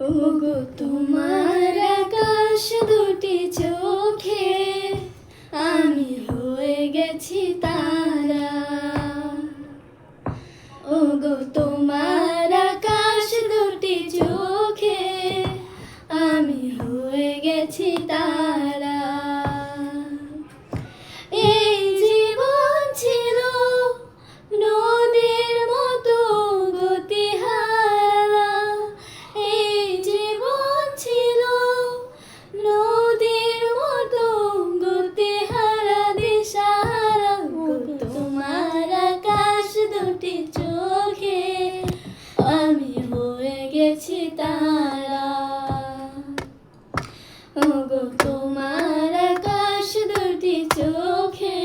ওগো তোমার আকাশ দুটি চোখে আমি হয়ে গেছি তারা। ওগো তোমার আকাশ দুটি চোখে আমি হয়ে গেছি তারা। এই জীবন ছিল নদীর মতো গতিহারা, এই জীবন ছিল নদীর মতো গতিহারা দিশাহারা। তোমার আকাশ দুটি চোখে আমি হয়ে গেছি তারা। ওগো তোমার আকাশ দুটি চোখে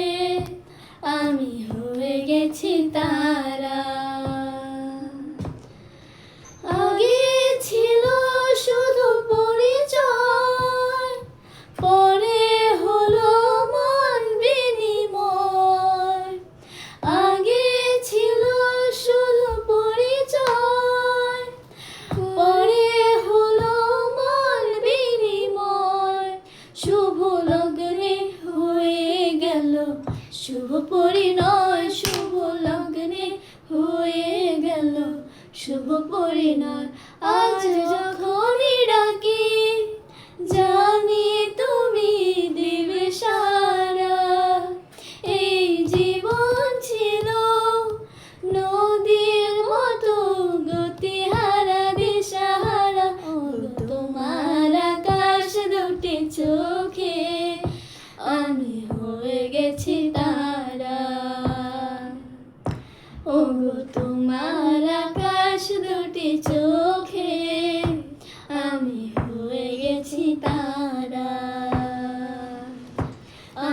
আমি হয়ে গেছি তারা। আগে ছিল শুধু পরিচয়, পরে হলো মন বিনিময়। আগে ছিল শুধু পরিচয়, পরে হলো মন বিনিময়। শুভ লগ্নে হয়ে গেল শুভ পরিণয়, শুভ লগ্নে হয়ে গেল শুভ পরিণয়। আজ যখনই ডাকি জানি তুমি দিবে সারা। এই জীবন ছিল নদীর মতো গতিহারা দিশাহারা। তোমার আকাশ দুটি চোখে আমি হয়ে গেছি তারা। ওগো তোমার আকাশ দুটি চোখে আমি হয়ে গেছি তারা।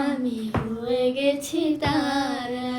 আমি হয়ে গেছি তারা।